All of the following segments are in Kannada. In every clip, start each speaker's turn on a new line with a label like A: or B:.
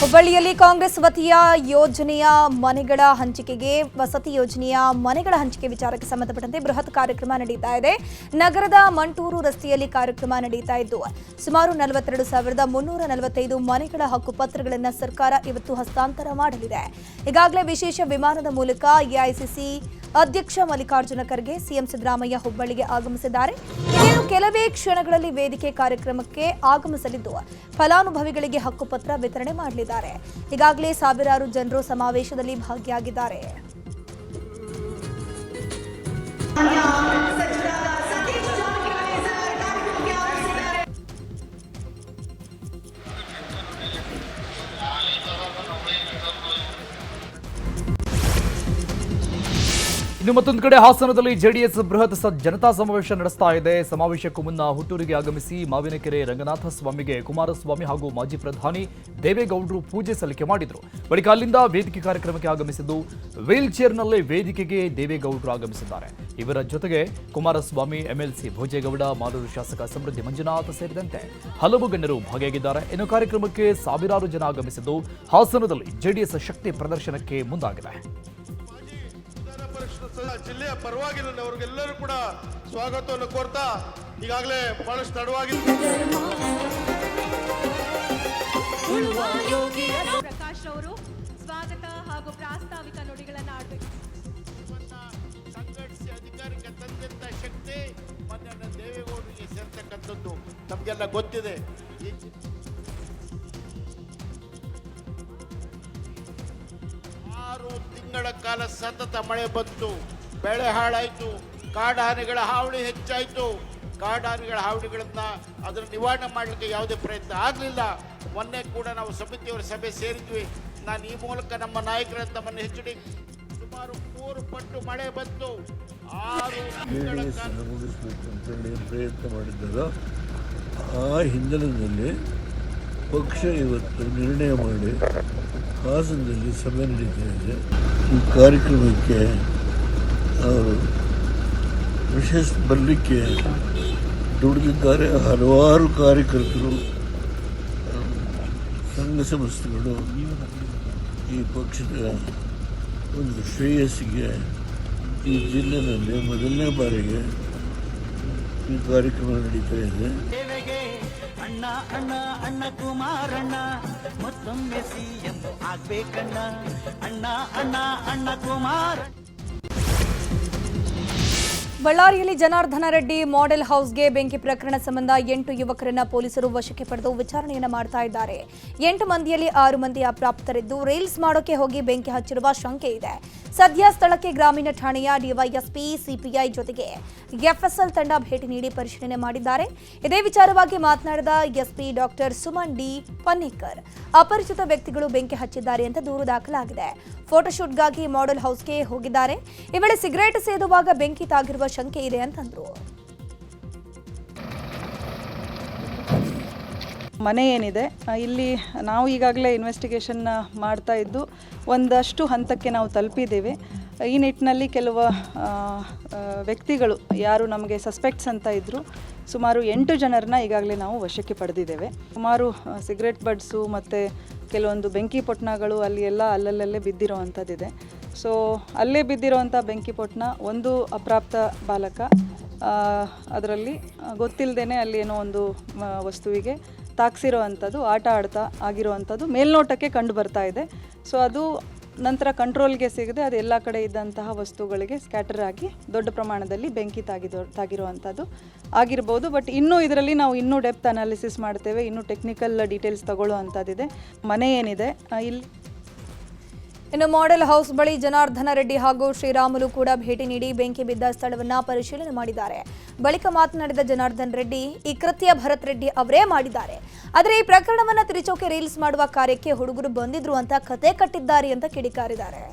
A: ಹುಬ್ಬಳ್ಳಿಯಲ್ಲಿ ಕಾಂಗ್ರೆಸ್ ವತಿಯ ಯೋಜನೆಯ ಮನೆಗಳ ಹಂಚಿಕೆಗೆ ವಸತಿ ಯೋಜನೆಯ ಮನೆಗಳ ಹಂಚಿಕೆ ವಿಚಾರಕ್ಕೆ ಸಂಬಂಧಪಟ್ಟಂತೆ ಬೃಹತ್ ಕಾರ್ಯಕ್ರಮ ನಡೆಯುತ್ತಾ ಇದೆ. ನಗರದ ಮಂಟೂರು ರಸ್ತೆಯಲ್ಲಿ ಕಾರ್ಯಕ್ರಮ ನಡೆಯುತ್ತಾ ಇದ್ದು ಸುಮಾರು 42,345 ಮನೆಗಳ ಹಕ್ಕುಪತ್ರಗಳನ್ನು ಸರ್ಕಾರ ಇವತ್ತು ಹಸ್ತಾಂತರ ಮಾಡಲಿದೆ. ಈಗಾಗಲೇ ವಿಶೇಷ ವಿಮಾನದ ಮೂಲಕ ಎಐಸಿಸಿ ಅಧ್ಯಕ್ಷ ಮಲ್ಲಿಕಾರ್ಜುನ ಖರ್ಗೆ ಸಿಎಂ ಸಿದ್ದರಾಮಯ್ಯ ಹುಬ್ಬಳ್ಳಿಗೆ ಆಗಮಿಸಿದ್ದಾರೆ. ಇನ್ನು ಕೆಲವೇ ಕ್ಷಣಗಳಲ್ಲಿ ವೇದಿಕೆ ಕಾರ್ಯಕ್ರಮಕ್ಕೆ ಆಗಮಿಸಲಿದ್ದು ಫಲಾನುಭವಿಗಳಿಗೆ ಹಕ್ಕುಪತ್ರ ವಿತರಣೆ ಮಾಡಲಿದ್ದಾರೆ. ಈಗಾಗಲೇ ಸಾವಿರಾರು ಜನರು ಸಮಾವೇಶದಲ್ಲಿ ಭಾಗಿಯಾಗಿದ್ದಾರೆ.
B: ಇನ್ನು ಮತ್ತೊಂದು ಕಡೆ ಹಾಸನದಲ್ಲಿ ಜೆಡಿಎಸ್ ಬೃಹತ್ ಜನತಾ ಸಮಾವೇಶ ನಡೆಸ್ತಾ ಇದೆ. ಸಮಾವೇಶಕ್ಕೂ ಮುನ್ನ ಹುಟ್ಟೂರಿಗೆ ಆಗಮಿಸಿ ಮಾವಿನಕೆರೆ ರಂಗನಾಥ ಸ್ವಾಮಿಗೆ ಕುಮಾರಸ್ವಾಮಿ ಹಾಗೂ ಮಾಜಿ ಪ್ರಧಾನಿ ದೇವೇಗೌಡರು ಪೂಜೆ ಸಲ್ಲಿಕೆ ಮಾಡಿದರು. ಬಳಿಕ ಅಲ್ಲಿಂದ ವೇದಿಕೆ ಕಾರ್ಯಕ್ರಮಕ್ಕೆ ಆಗಮಿಸಿದ್ದು ವೀಲ್ ಚೇರ್ನಲ್ಲೇ ವೇದಿಕೆಗೆ ದೇವೇಗೌಡರು ಆಗಮಿಸಿದ್ದಾರೆ. ಇವರ ಜೊತೆಗೆ ಕುಮಾರಸ್ವಾಮಿ, ಎಂಎಲ್ಸಿ ಭೋಜೇಗೌಡ, ಮಾಲೂರು ಶಾಸಕ ಸಮೃದ್ಧಿ ಮಂಜುನಾಥ್ ಸೇರಿದಂತೆ ಹಲವು ಗಣ್ಯರು ಭಾಗಿಯಾಗಿದ್ದಾರೆ. ಇನ್ನು ಕಾರ್ಯಕ್ರಮಕ್ಕೆ ಸಾವಿರಾರು ಜನ ಆಗಮಿಸಿದ್ದು ಹಾಸನದಲ್ಲಿ ಜೆಡಿಎಸ್ ಶಕ್ತಿ ಪ್ರದರ್ಶನಕ್ಕೆ ಮುಂದಾಗಿದೆ.
C: ಜಿಲ್ಲೆಯ ಪರವಾಗಿ ಅವರಿಗೆಲ್ಲರೂ ಕೂಡ ಸ್ವಾಗತವನ್ನು ಕೋರ್ತಾ ಈಗಾಗಲೇ ಬಹಳಷ್ಟು ತಡವಾಗಿತ್ತು.
D: ಪ್ರಕಾಶ್ ಅವರು ಸ್ವಾಗತ ಹಾಗೂ ಪ್ರಾಸ್ತಾವಿಕ ನುಡಿಗಳನ್ನು ಆಡಬೇಕು.
E: ಸಂಘಟಿಸಿ ಅಧಿಕಾರಕ್ಕೆ ತಂದಂತ ಶಕ್ತಿ ಮೊನ್ನೆ ದೇವೇಗೌಡರಿಗೆ ಸೇರ್ತಕ್ಕಂಥದ್ದು ನಮಗೆಲ್ಲ ಗೊತ್ತಿದೆ. 6 ತಿಂಗಳ ಕಾಲ ಸತತ ಮಳೆ ಬಂತು, ಬೆಳೆ ಹಾಳಾಯಿತು, ಕಾಡಾನೆಗಳ ಹಾವಳಿ ಹೆಚ್ಚಾಯಿತು. ಕಾಡಾನೆಗಳ ಹಾವಳಿಗಳನ್ನು ಅದನ್ನು ನಿವಾರಣೆ ಮಾಡಲಿಕ್ಕೆ ಯಾವುದೇ ಪ್ರಯತ್ನ ಆಗಲಿಲ್ಲ. ಮೊನ್ನೆ ಕೂಡ ನಾವು ಸಮಿತಿಯವರ ಸಭೆ ಸೇರಿದ್ವಿ. ನಾನು ಈ ಮೂಲಕ ನಮ್ಮ ನಾಯಕರಂತ ಮೊನ್ನೆ ಹೆಚ್ಚಡಿ ಸುಮಾರು 3 ಪಟ್ಟು ಮಳೆ ಬಂತು. 6 ತಿಂಗಳ ಕಾಲ
F: ಮುಗಿಸ್ಬೇಕು ಅಂತೇಳಿ ಪ್ರಯತ್ನ ಮಾಡಿದ್ದಾರೋ ಆ ಹಿನ್ನೆಲೆಯಲ್ಲಿ ಪಕ್ಷ ಇವತ್ತು ನಿರ್ಣಯ ಮಾಡಿ ಹಾಸನದಲ್ಲಿ ಸಭೆ ನಡೀತಾ ಇದೆ. ಈ ಕಾರ್ಯಕ್ರಮಕ್ಕೆ ಅವರು ವಿಶೇಷ ಬರಲಿಕ್ಕೆ ದುಡಿದಿದ್ದಾರೆ. ಹಲವಾರು ಕಾರ್ಯಕರ್ತರು, ಸಂಘ ಸಂಸ್ಥೆಗಳು ಈ ಪಕ್ಷದ ಒಂದು ಶ್ರೇಯಸ್ಸಿಗೆ ಈ ಜಿಲ್ಲೆಯಲ್ಲಿ ಮೊದಲನೇ ಬಾರಿಗೆ ಈ ಕಾರ್ಯಕ್ರಮ ನಡೀತಾ ಇದೆ.
G: ಅಣ್ಣ ಅಣ್ಣ ಅಣ್ಣ ಕುಮಾರಣ್ಣ ಮತ್ತೊಮ್ಮೆ ಸಿಎಂ ಆಗ್ಬೇಕಣ್ಣ. ಅಣ್ಣ ಅಣ್ಣ ಅಣ್ಣ ಕುಮಾರ.
A: ಬಳ್ಳಾರಿಯಲ್ಲಿ ಜನಾರ್ದನ ರೆಡ್ಡಿ ಮಾಡೆಲ್ ಹೌಸ್ಗೆ ಬೆಂಕಿ ಪ್ರಕರಣ ಸಂಬಂಧ 8 ಯುವಕರನ್ನ ಪೊಲೀಸರು ವಶಕ್ಕೆ ಪಡೆದು ವಿಚಾರಣೆಯನ್ನ ಮಾಡ್ತಾ ಇದ್ದಾರೆ. 8 ಮಂದಿಯಲ್ಲಿ 6 ಮಂದಿ ಅಪ್ರಾಪ್ತರಿದ್ದು ರೀಲ್ಸ್ ಮಾಡೋಕೆ ಹೋಗಿ ಬೆಂಕಿ ಹಚ್ಚಿರುವ ಶಂಕೆ ಇದೆ. ಸದ್ಯ ಸ್ಥಳಕ್ಕೆ ಗ್ರಾಮೀಣ ಠಾಣೆಯ ಡಿವೈಎಸ್ಪಿ, ಸಿಪಿಐ ಜೊತೆಗೆ ಎಫ್ಎಸ್ಎಲ್ ತಂಡ ಭೇಟಿ ನೀಡಿ ಪರಿಶೀಲನೆ ಮಾಡಿದ್ದಾರೆ. ಇದೇ ವಿಚಾರವಾಗಿ ಮಾತನಾಡಿದ SP doctor Suman D Pannekar, ಅಪರಿಚಿತ ವ್ಯಕ್ತಿಗಳು ಬೆಂಕಿ ಹಚ್ಚಿದ್ದಾರೆ ಅಂತ ದೂರು ದಾಖಲಾಗಿದೆ. ಫೋಟೋಶೂಟ್ಗಾಗಿ ಮಾಡೆಲ್ ಹೌಸ್ಗೆ ಹೋಗಿದ್ದಾರೆ. ಈ ವೇಳೆ ಸಿಗರೇಟ್ ಸೇದುವಾಗ ಬೆಂಕಿ ತಾಗಿರುವ ಶಂಕೆ ಇದೆ ಅಂತಂದ್ರು.
H: ಮನೆ ಏನಿದೆ ಇಲ್ಲಿ ನಾವು ಈಗಾಗಲೇ ಇನ್ವೆಸ್ಟಿಗೇಷನ್ ಮಾಡ್ತಾ ಇದ್ದು ಒಂದಷ್ಟು ಹಂತಕ್ಕೆ ನಾವು ತಲುಪಿದ್ದೇವೆ. ಈ ನಿಟ್ಟಿನಲ್ಲಿ ಕೆಲವು ವ್ಯಕ್ತಿಗಳು ಯಾರು ನಮಗೆ ಸಸ್ಪೆಕ್ಟ್ಸ್ ಅಂತ ಇದ್ದರು, ಸುಮಾರು 8 ಜನರನ್ನ ಈಗಾಗಲೇ ನಾವು ವಶಕ್ಕೆ ಪಡೆದಿದ್ದೇವೆ. ಸುಮಾರು ಸಿಗರೇಟ್ ಬಡ್ಸು ಮತ್ತು ಕೆಲವೊಂದು ಬೆಂಕಿ ಪೊಟ್ಣಗಳು ಅಲ್ಲಿ ಎಲ್ಲ ಅಲ್ಲಲ್ಲೇ ಬಿದ್ದಿರೋವಂಥದ್ದಿದೆ. ಸೊ ಅಲ್ಲೇ ಬಿದ್ದಿರೋವಂಥ ಬೆಂಕಿ ಪೊಟ್ಣ ಒಂದು ಅಪ್ರಾಪ್ತ ಬಾಲಕ, ಅದರಲ್ಲಿ ಗೊತ್ತಿಲ್ಲದೇ ಅಲ್ಲಿ ಏನೋ ಒಂದು ವಸ್ತುವಿಗೆ ತಾಕ್ಸಿರೋ ಅಂಥದ್ದು, ಆಟ ಆಡ್ತಾ ಆಗಿರುವಂಥದ್ದು ಮೇಲ್ನೋಟಕ್ಕೆ ಕಂಡು ಬರ್ತಾ ಇದೆ. ಸೊ ಅದು ನಂತರ ಕಂಟ್ರೋಲ್ಗೆ ಸಿಗದೆ ಅದು ಎಲ್ಲ ಕಡೆ ಇದ್ದಂತಹ ವಸ್ತುಗಳಿಗೆ ಸ್ಕ್ಯಾಟರ್ ಆಗಿ ದೊಡ್ಡ ಪ್ರಮಾಣದಲ್ಲಿ ಬೆಂಕಿ ತಾಗಿರುವಂಥದ್ದು ಆಗಿರ್ಬೋದು. ಬಟ್ ಇನ್ನೂ ಇದರಲ್ಲಿ ನಾವು ಇನ್ನೂ ಡೆಪ್ತ್ ಅನಾಲಿಸಿಸ್ ಮಾಡ್ತೇವೆ, ಇನ್ನೂ ಟೆಕ್ನಿಕಲ್ ಡೀಟೇಲ್ಸ್ ತಗೊಳ್ಳುವಂಥದ್ದಿದೆ. ಮನೆ ಏನಿದೆ ಇಲ್ಲಿ
A: ಇನ್ನು ಮಾಡೆಲ್ ಹೌಸ್ ಬಳಿ ಜನಾರ್ದನ ರೆಡ್ಡಿ ಹಾಗೂ ಶ್ರೀರಾಮುಲು ಕೂಡ ಭೇಟಿ ನೀಡಿ ಬೆಂಕಿ ಬಿದ್ದ ಸ್ಥಳವನ್ನ ಪರಿಶೀಲನೆ ಮಾಡಿದ್ದಾರೆ. ಬಳಿಕ ಮಾತನಾಡಿದ ಜನಾರ್ದನ್ ರೆಡ್ಡಿ, ಈ ಕೃತ್ಯ ಭರತ್ ರೆಡ್ಡಿ ಅವರೇ ಮಾಡಿದ್ದಾರೆ, ಆದರೆ ಈ ಪ್ರಕರಣವನ್ನ ತಿರುಚೋಕೆ ರೀಲ್ಸ್ ಮಾಡುವ ಕಾರ್ಯಕ್ಕೆ ಹುಡುಗರು ಬಂದಿದ್ರು ಅಂತ ಕತೆ ಕಟ್ಟಿದ್ದಾರೆ ಅಂತ ಕಿಡಿಕಾರಿದ್ದಾರೆ.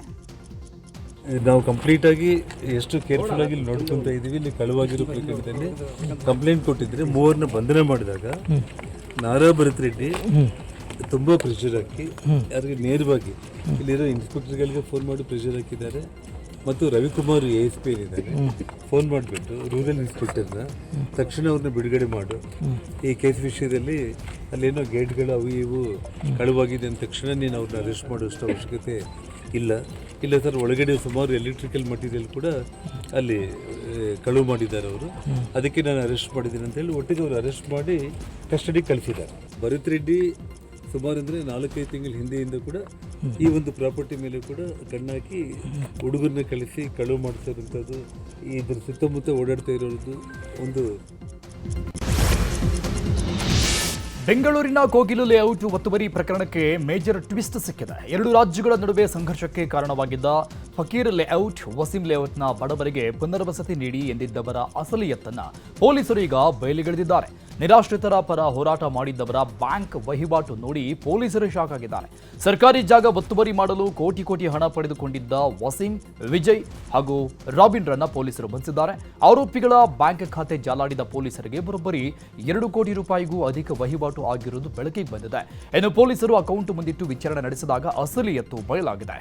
I: ನಾವು ಕಂಪ್ಲೀಟ್ ಆಗಿ ಎಷ್ಟು ಕೇರ್ಫುಲ್ ಆಗಿ ನೋಡ್ಕೊಂತ ಇದೀವಿ. ಇಲ್ಲಿ ಕಳುವಾಗಿರೋ ಪ್ರಕರಣದಲ್ಲಿ ಕಂಪ್ಲೇಂಟ್ ಕೊಟ್ಟಿದ್ರೆ 3 ಬಂಧನ ಮಾಡಿದಾಗ ನಾರಾ ಭರತ್ ರೆಡ್ಡಿ ತುಂಬ ಪ್ರೆಷರ್ ಹಾಕಿ ಯಾರಿಗೆ ನೇರವಾಗಿ ಇಲ್ಲಿರೋ ಇನ್ಸ್ಪೆಕ್ಟರ್ಗಳಿಗೆ ಫೋನ್ ಮಾಡಿ ಪ್ರೆಷರ್ ಹಾಕಿದ್ದಾರೆ. ಮತ್ತು ರವಿಕುಮಾರ್ ASP ಏನಿದ್ದಾರೆ ಫೋನ್ ಮಾಡಿಬಿಟ್ಟು ರೂರಲ್ ಇನ್ಸ್ಪೆಕ್ಟರ್ನ ತಕ್ಷಣ ಅವ್ರನ್ನ ಬಿಡುಗಡೆ ಮಾಡು, ಈ ಕೇಸ್ ವಿಷಯದಲ್ಲಿ ಅಲ್ಲೇನೋ ಗೇಟ್ಗಳು ಅವು ಇವು ಕಳುವಾಗಿದೆ ಅಂದ ತಕ್ಷಣ ನೀನು ಅವ್ರನ್ನ ಅರೆಸ್ಟ್ ಮಾಡುವಷ್ಟು ಅವಶ್ಯಕತೆ ಇಲ್ಲ ಸರ್. ಒಳಗಡೆ ಸುಮಾರು ಎಲೆಕ್ಟ್ರಿಕಲ್ ಮಟೀರಿಯಲ್ ಕೂಡ ಅಲ್ಲಿ ಕಳುವು ಮಾಡಿದ್ದಾರೆ ಅವರು, ಅದಕ್ಕೆ ನಾನು ಅರೆಸ್ಟ್ ಮಾಡಿದ್ದೀನಿ ಅಂತೇಳಿ ಒಟ್ಟಿಗೆ ಅವರು ಅರೆಸ್ಟ್ ಮಾಡಿ ಕಸ್ಟಡಿಗೆ ಕಳಿಸಿದ್ದಾರೆ. ಭರತ್ ರೆಡ್ಡಿ ಸುಮಾರು ಅಂದರೆ 4-5 ತಿಂಗಳ ಹಿಂದೆಯಿಂದ ಕೂಡ ಈ ಒಂದು ಪ್ರಾಪರ್ಟಿ ಮೇಲೆ ಕೂಡ ಕಣ್ಣಾಕಿ ಹುಡುಗರನ್ನ ಕಳಿಸಿ ಕಳುವು ಮಾಡ್ತಿರೋಂಥದ್ದು, ಇದ್ರ ಸುತ್ತಮುತ್ತ ಓಡಾಡ್ತಾ ಇರೋದು ಒಂದು.
B: ಬೆಂಗಳೂರಿನ ಕೋಗಿಲು ಲೇಔಟ್ ಒತ್ತುವರಿ ಪ್ರಕರಣಕ್ಕೆ ಮೇಜರ್ ಟ್ವಿಸ್ಟ್ ಸಿಕ್ಕಿದೆ. 2 ರಾಜ್ಯಗಳ ನಡುವೆ ಸಂಘರ್ಷಕ್ಕೆ ಕಾರಣವಾಗಿದ್ದ ಫಕೀರ್ ಲೇಔಟ್, ವಸೀಂ ಲೇಔಟ್ನ ಬಡವರಿಗೆ ಪುನರ್ವಸತಿ ನೀಡಿ ಎಂದಿದ್ದವರ ಅಸಲಿಯತ್ತನ್ನ ಪೊಲೀಸರು ಈಗ ಬಯಲಿಗೆಳೆದಿದ್ದಾರೆ. ನಿರಾಶ್ರಿತರ ಪರ ಹೋರಾಟ ಮಾಡಿದ್ದವರ ಬ್ಯಾಂಕ್ ವಹಿವಾಟು ನೋಡಿ ಪೊಲೀಸರು ಶಾಕ್ ಆಗಿದ್ದಾರೆ. ಸರ್ಕಾರಿ ಜಾಗ ಒತ್ತುವರಿ ಮಾಡಲು ಕೋಟಿ ಹಣ ಪಡೆದುಕೊಂಡಿದ್ದ ವಸೀಂ, ವಿಜಯ್ ಹಾಗೂ ರಾಬಿನ್ರನ್ನ ಪೊಲೀಸರು ಬಂಧಿಸಿದ್ದಾರೆ. ಆರೋಪಿಗಳ ಬ್ಯಾಂಕ್ ಖಾತೆ ಜಾಲಾಡಿದ ಪೊಲೀಸರಿಗೆ ಬರೋಬ್ಬರಿ 2 ಕೋಟಿ ರೂಪಾಯಿಗೂ ಅಧಿಕ ವಹಿವಾಟು ಆಗಿರುವುದು ಬೆಳಕಿಗೆ ಬಂದಿದೆ. ಇನ್ನು ಪೊಲೀಸರು ಅಕೌಂಟ್ ಮುಂದಿಟ್ಟು ವಿಚಾರಣೆ ನಡೆಸಿದಾಗ ಅಸಲಿಯತ್ತು ಬಯಲಾಗಿದೆ.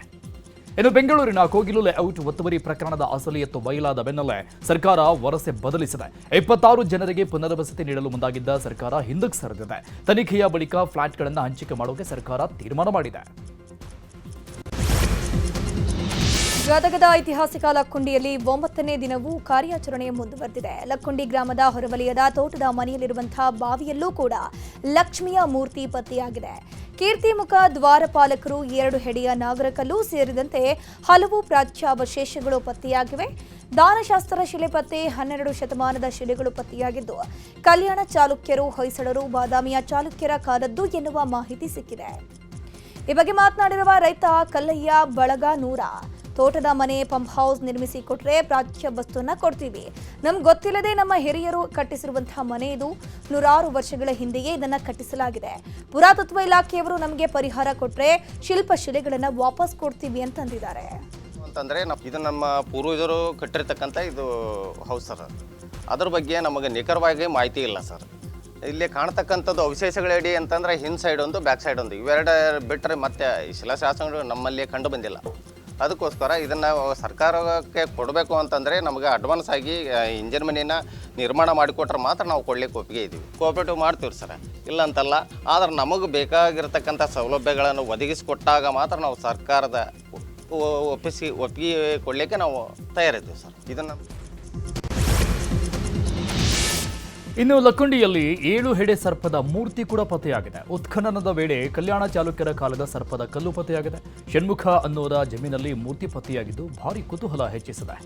B: ಇನ್ನು ಬೆಂಗಳೂರಿನ ಕೋಗಿಲು ಲೇಔಟ್ ಒತ್ತುವರಿ ಪ್ರಕರಣದ ಅಸಲಿಯತ್ತು ಬಯಲಾದ ಬೆನ್ನಲ್ಲೇ ಸರ್ಕಾರ ವರಸೆ ಬದಲಿಸಿದೆ. 26 ಜನರಿಗೆ ಪುನರ್ವಸತಿ ನೀಡಲು ಮುಂದಾಗಿದ್ದ ಸರ್ಕಾರ ಹಿಂದಕ್ಕೆ ಸರಿದಿದೆ. ತನಿಖೆಯ ಬಳಿಕ ಫ್ಲಾಟ್ಗಳನ್ನು ಹಂಚಿಕೆ ಮಾಡೋಕೆ ಸರ್ಕಾರ ತೀರ್ಮಾನ ಮಾಡಿದೆ.
A: ಗದಗದ ಐತಿಹಾಸಿಕ ಲಕ್ಕುಂಡಿಯಲ್ಲಿ 9ನೇ ದಿನವೂ ಕಾರ್ಯಾಚರಣೆ ಮುಂದುವರೆದಿದೆ. ಲಕ್ಕುಂಡಿ ಗ್ರಾಮದ ಹೊರವಲಯದ ತೋಟದ ಮನೆಯಲ್ಲಿರುವಂತಹ ಬಾವಿಯಲ್ಲೂ ಕೂಡ ಲಕ್ಷ್ಮಿಯ ಮೂರ್ತಿ ಪತ್ತೆಯಾಗಿದೆ. ಕೀರ್ತಿಮುಖ ದ್ವಾರಪಾಲಕರು, 2 ಹೆಡೆಯ ನಾಗರಕಲ್ಲು ಸೇರಿದಂತೆ ಹಲವು ಪ್ರಾಚ್ಯಾವಶೇಷಗಳು ಪತ್ತೆಯಾಗಿವೆ. ದಾನಶಾಸ್ತ್ರ ಶಿಲೆ ಪತ್ತೆ, 12 ಶತಮಾನದ ಶಿಲೆಗಳು ಪತ್ತೆಯಾಗಿದ್ದು ಕಲ್ಯಾಣ ಚಾಲುಕ್ಯರು, ಹೊಯ್ಸಳರು, ಬಾದಾಮಿಯ ಚಾಲುಕ್ಯರ ಕಾಲದ್ದು ಎನ್ನುವ ಮಾಹಿತಿ ಸಿಕ್ಕಿದೆ. ಈ ಬಗ್ಗೆ ಮಾತನಾಡಿರುವ ರೈತ ಕಲ್ಲಯ್ಯ ಬಳಗಾನೂರ, ತೋಟದ ಮನೆ, ಪಂಪ್ ಹೌಸ್ ನಿರ್ಮಿಸಿ ಕೊಟ್ರೆ ಪ್ರಾಚ್ಯ ವಸ್ತುವನ್ನ ಕೊಡ್ತೀವಿ. ನಮ್ಗೆ ಗೊತ್ತಿಲ್ಲದೆ ನಮ್ಮ ಹಿರಿಯರು ಕಟ್ಟಿಸಿರುವಂತಹ ಮನೆ ಇದು. 100 ವರ್ಷಗಳ ಹಿಂದೆಯೇ ಇದನ್ನ ಕಟ್ಟಿಸಲಾಗಿದೆ. ಪುರಾತತ್ವ ಇಲಾಖೆಯವರು ನಮಗೆ ಪರಿಹಾರ ಕೊಟ್ರೆ ಶಿಲ್ಪಶಿಲೆಗಳನ್ನ ವಾಪಸ್ ಕೊಡ್ತೀವಿ ಅಂತಂದಿದ್ದಾರೆ.
J: ಅಂತಂದ್ರೆ ಇದು ನಮ್ಮ ಪೂರ್ವಜರು ಕಟ್ಟಿರ್ತಕ್ಕಂಥ ಇದು ಹೌಸ್ ಸರ್. ಅದ್ರ ಬಗ್ಗೆ ನಮಗೆ ನಿಖರವಾಗಿ ಮಾಹಿತಿ ಇಲ್ಲ ಸರ್. ಇಲ್ಲಿ ಕಾಣ್ತಕ್ಕಂಥದ್ದು ಅವಶೇಷಗಳಡಿ ಅಂತಂದ್ರೆ ಹಿಂದ್ ಸೈಡ್ ಒಂದು, ಬ್ಯಾಕ್ ಸೈಡ್ ಒಂದು, ಇವೆರಡು ಬಿಟ್ಟರೆ ಮತ್ತೆ ಶಿಲಾಶಾಸನಗಳು ನಮ್ಮಲ್ಲಿ ಕಂಡು ಬಂದಿಲ್ಲ. ಅದಕ್ಕೋಸ್ಕರ ಇದನ್ನು ಸರ್ಕಾರಕ್ಕೆ ಕೊಡಬೇಕು ಅಂತಂದರೆ ನಮಗೆ ಅಡ್ವಾನ್ಸ್ ಆಗಿ ಇಂಜಿನ್ ಮನೆಯನ್ನು ನಿರ್ಮಾಣ ಮಾಡಿಕೊಟ್ರೆ ಮಾತ್ರ ನಾವು ಕೊಡ್ಲಿಕ್ಕೆ ಒಪ್ಪಿಗೆ ಇದ್ದೀವಿ. ಕೋಆಪರೇಟಿವ್ ಮಾಡ್ತೀವಿ ಸರ್, ಇಲ್ಲ ಅಂತಲ್ಲ. ಆದರೆ ನಮಗೆ ಬೇಕಾಗಿರ್ತಕ್ಕಂಥ ಸೌಲಭ್ಯಗಳನ್ನು ಒದಗಿಸಿಕೊಟ್ಟಾಗ ಮಾತ್ರ ನಾವು ಸರ್ಕಾರದ ಒಪ್ಪಿಗೆ ಕೊಡಲಿಕ್ಕೆ ನಾವು ತಯಾರಿದ್ದೀವಿ ಸರ್. ಇದನ್ನು
B: ಇನ್ನು ಲಕ್ಕುಂಡಿಯಲ್ಲಿ 7 ಹೆಡೆ ಸರ್ಪದ ಮೂರ್ತಿ ಕೂಡ ಪತ್ತೆಯಾಗಿದೆ. ಉತ್ಖನನದ ವೇಳೆ ಕಲ್ಯಾಣ ಚಾಲುಕ್ಯರ ಕಾಲದ ಸರ್ಪದ ಕಲ್ಲು ಪತ್ತೆಯಾಗಿದೆ. ಷಣ್ಮುಖ ಅನ್ನೋರ ಜಮೀನಲ್ಲಿ ಮೂರ್ತಿ ಪತ್ತೆಯಾಗಿದ್ದು ಭಾರಿ ಕುತೂಹಲ ಹೆಚ್ಚಿಸಿದೆ.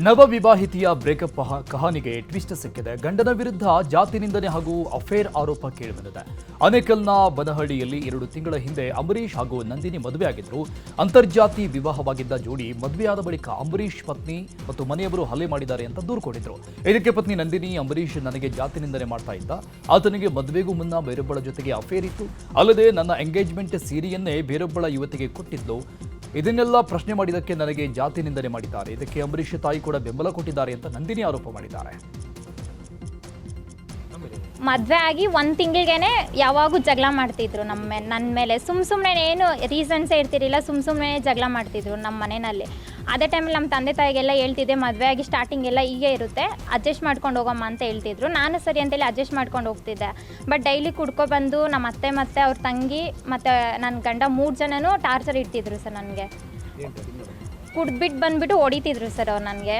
B: ನವವಿವಾಹಿತೆಯ ಬ್ರೇಕಪ್ ಕಹಾನಿಗೆ ಟ್ವಿಸ್ಟ್ ಸಿಕ್ಕಿದೆ. ಗಂಡನ ವಿರುದ್ಧ ಜಾತಿ ನಿಂದನೆ ಹಾಗೂ ಅಫೇರ್ ಆರೋಪ ಕೇಳಿಬಂದಿದೆ. ಆನೇಕಲ್ನ ಬನಹಳ್ಳಿಯಲ್ಲಿ 2 ತಿಂಗಳ ಹಿಂದೆ ಅಂಬರೀಷ್ ಹಾಗೂ ನಂದಿನಿ ಮದುವೆಯಾಗಿದ್ರು. ಅಂತರ್ಜಾತಿ ವಿವಾಹವಾಗಿದ್ದ ಜೋಡಿ ಮದುವೆಯಾದ ಬಳಿಕ ಅಂಬರೀಷ್ ಪತ್ನಿ ಮತ್ತು ಮನೆಯವರು ಹಲ್ಲೆ ಮಾಡಿದ್ದಾರೆ ಅಂತ ದೂರು ಕೊಟ್ಟಿದ್ರು. ಇದಕ್ಕೆ ಪತ್ನಿ ನಂದಿನಿ, ಅಂಬರೀಷ್ ನನಗೆ ಜಾತಿ ನಿಂದನೆ ಮಾಡ್ತಾ ಇದ್ದ, ಆತನಿಗೆ ಮದುವೆಗೂ ಮುನ್ನ ಬೇರೊಬ್ಬಳ ಜೊತೆಗೆ ಅಫೇರ್ ಇತ್ತು, ಅಲ್ಲದೆ ನನ್ನ ಎಂಗೇಜ್ಮೆಂಟ್ ಸೀರೆಯನ್ನೇ ಬೇರೊಬ್ಬಳ ಯುವತಿಗೆ ಕೊಟ್ಟಿದ್ದು. ಇದನ್ನೆಲ್ಲ ಪ್ರಶ್ನೆ ಮಾಡಿದ್ದಕ್ಕೆ ನನಗೆ ಜಾತಿ ನಿಂದನೆ ಮಾಡಿದ್ದಾರೆ. ಇದಕ್ಕೆ ಅಂಬರೀಷ್ ತಾಯಿ ಕೂಡ ಬೆಂಬಲ ಕೊಟ್ಟಿದ್ದಾರೆ ಅಂತ ನಂದಿನಿ ಆರೋಪ ಮಾಡಿದ್ದಾರೆ.
K: ಮದುವೆ ಆಗಿ 1 ತಿಂಗಳಿಗೇನೆ ಯಾವಾಗೂ ಜಗಳ ಮಾಡ್ತಿದ್ರು ನನ್ನ ಮೇಲೆ. ಸುಮ್ಮನೆ ಏನು ರೀಸನ್ಸೇ ಇರ್ತಿರಲಿಲ್ಲ, ಸುಮ್ಮನೆ ಜಗಳ ಮಾಡ್ತಿದ್ರು ನಮ್ಮ ಮನೆಯಲ್ಲಿ. ಅದೇ ಟೈಮಲ್ಲಿ ನಮ್ಮ ತಂದೆ ತಾಯಿಗೆಲ್ಲ ಹೇಳ್ತಿದ್ದೆ, ಮದುವೆ ಆಗಿ ಸ್ಟಾರ್ಟಿಂಗ್ ಎಲ್ಲ ಹೀಗೆ ಇರುತ್ತೆ, ಅಡ್ಜಸ್ಟ್ ಮಾಡ್ಕೊಂಡು ಹೋಗಮ್ಮ ಅಂತ ಹೇಳ್ತಿದ್ರು. ನಾನು ಸರಿ ಅಂತೇಳಿ ಅಡ್ಜಸ್ಟ್ ಮಾಡ್ಕೊಂಡು ಹೋಗ್ತಿದ್ದೆ. ಬಟ್ ಡೈಲಿ ಕುಡ್ಕೊಬಂದು ನಮ್ಮ ಅತ್ತೆ ಮತ್ತು ಅವ್ರ ತಂಗಿ ಮತ್ತು ನನ್ನ ಗಂಡ 3 ಜನನೂ ಟಾರ್ಚರ್ ಇಡ್ತಿದ್ರು ಸರ್. ನನಗೆ ಕುಡ್ಬಿಟ್ಟು ಬಂದುಬಿಟ್ಟು ಹೊಡಿತಿದ್ರು ಸರ್ ಅವ್ರು. ನನಗೆ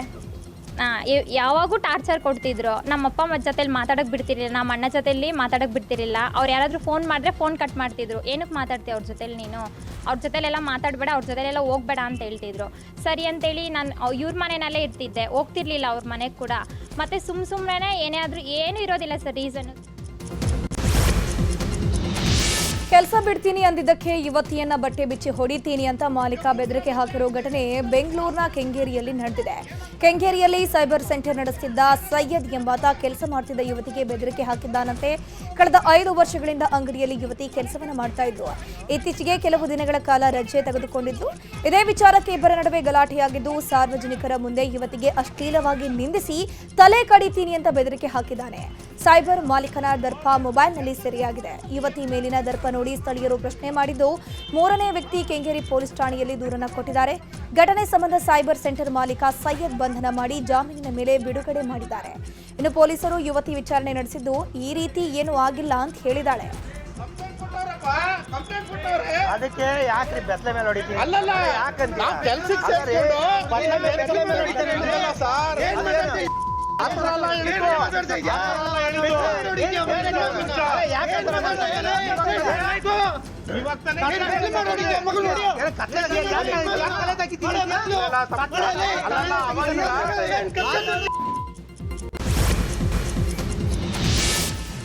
K: ಯಾವಾಗೂ ಟಾರ್ಚರ್ ಕೊಡ್ತಿದ್ರು. ನಮ್ಮ ಅಪ್ಪ ಅಮ್ಮ ಜೊತೆಲಿ ಮಾತಾಡೋಕ್ಕೆ ಬಿಡ್ತಿರಲಿಲ್ಲ, ನಮ್ಮ ಅಣ್ಣ ಜೊತೆಲಿ ಮಾತಾಡೋಕ್ಕೆ ಬಿಡ್ತಿರಲಿಲ್ಲ. ಅವ್ರು ಯಾರಾದರೂ ಫೋನ್ ಮಾಡಿದ್ರೆ ಫೋನ್ ಕಟ್ ಮಾಡ್ತಿದ್ರು. ಏನಕ್ಕೆ ಮಾತಾಡ್ತೀವಿ ಅವ್ರ ಜೊತೆಲಿ, ನೀನು ಅವ್ರ ಜೊತೆಲೆಲ್ಲ ಮಾತಾಡಬೇಡ, ಅವ್ರ ಜೊತೆಲೆಲ್ಲ ಹೋಗ್ಬೇಡ ಅಂತ ಹೇಳ್ತಿದ್ರು. ಸರಿ ಅಂತೇಳಿ ನಾನು ಇವ್ರ ಮನೆಯಲ್ಲೇ ಇರ್ತಿದ್ದೆ, ಹೋಗ್ತಿರ್ಲಿಲ್ಲ ಅವ್ರ ಮನೆಗೆ ಕೂಡ. ಮತ್ತು ಸುಮ್ಮನೆ ಏನಾದರೂ ಏನೂ ಇರೋದಿಲ್ಲ ಸರ್ ರೀಸನ್.
A: ಕೆಲಸ ಬಿಡ್ತೀನಿ ಅಂದಿದ್ದಕ್ಕೆ ಯುವತಿಯನ್ನ ಬಟ್ಟೆ ಬಿಚ್ಚಿ ಹೊಡಿತೀನಿ ಅಂತ ಮಾಲೀಕ ಬೆದರಿಕೆ ಹಾಕಿರೋ ಘಟನೆ ಬೆಂಗಳೂರಿನ ಕೆಂಗೇರಿಯಲ್ಲಿ ನಡೆದಿದೆ. ಕೆಂಗೇರಿಯಲ್ಲಿ ಸೈಬರ್ ಸೆಂಟರ್ ನಡೆಸುತ್ತಿದ್ದ ಸೈಯದ್ ಎಂಬಾತ ಕೆಲಸ ಮಾಡ್ತಿದ್ದ ಯುವತಿಗೆ ಬೆದರಿಕೆ ಹಾಕಿದ್ದಾನಂತೆ. ಕಳೆದ 5 ವರ್ಷಗಳಿಂದ ಅಂಗಡಿಯಲ್ಲಿ ಯುವತಿ ಕೆಲಸವನ್ನು ಮಾಡ್ತಾ ಇದ್ದು, ಇತ್ತೀಚೆಗೆ ಕೆಲವು ದಿನಗಳ ಕಾಲ ರಜೆ ತೆಗೆದುಕೊಂಡಿದ್ದು. ಇದೇ ವಿಚಾರಕ್ಕೆ ಇಬ್ಬರ ನಡುವೆ ಗಲಾಟೆಯಾಗಿದ್ದು, ಸಾರ್ವಜನಿಕರ ಮುಂದೆ ಯುವತಿಗೆ ಅಶ್ಲೀಲವಾಗಿ ನಿಂದಿಸಿ ತಲೆ ಕಡಿತೀನಿ ಅಂತ ಬೆದರಿಕೆ ಹಾಕಿದ್ದಾನೆ. ಸೈಬರ್ ಮಾಲೀಕನ ದರ್ಪ ಮೊಬೈಲ್ನಲ್ಲಿ ಸೆರೆಯಾಗಿದೆ. ಯುವತಿ ಮೇಲಿನ ದರ್ಪ ನೋಡಿ ಸ್ಥಳೀಯರು ಪ್ರಶ್ನೆ ಮಾಡಿದ್ದು, ಮೂರನೇ ವ್ಯಕ್ತಿ ಕೆಂಗೇರಿ ಪೊಲೀಸ್ ಠಾಣೆಯಲ್ಲಿ ದೂರನ್ನು ಕೊಟ್ಟಿದ್ದಾರೆ. ಘಟನೆ ಸಂಬಂಧ ಸೈಬರ್ ಸೆಂಟರ್ ಮಾಲೀಕ ಸೈಯದ್ ಬಂಧನ ಮಾಡಿ ಜಾಮೀನಿನ ಮೇಲೆ ಬಿಡುಗಡೆ ಮಾಡಿದ್ದಾರೆ. ಇನ್ನು ಪೊಲೀಸರು ಯುವತಿ ವಿಚಾರಣೆ ನಡೆಸಿದ್ದು, ಈ ರೀತಿ ಏನೂ ಆಗಿಲ್ಲ ಅಂತ ಹೇಳಿದ್ದಾಳೆ.
G: ಅದಕ್ಕೆ ಯಾಕ್ರಿ ಬೆತ್ತಲೆ ಮೇಲೆ ಹೊಡಿತೀವಿ?
C: ಅಲ್ಲಲ್ಲ,
G: ಯಾಕಂತ
C: ನಾವ್ ಕೆಲ್ಸಕ್ಕೆ ಸೇರ್ಕೊಂಡು ಬೆತ್ತಲೆ ಮೇಲೆ ಹೊಡಿತೀವಿ ಸರ್. ಆ ಥರ ಎಲ್ಲ ಹೇಳಿದ್ರು.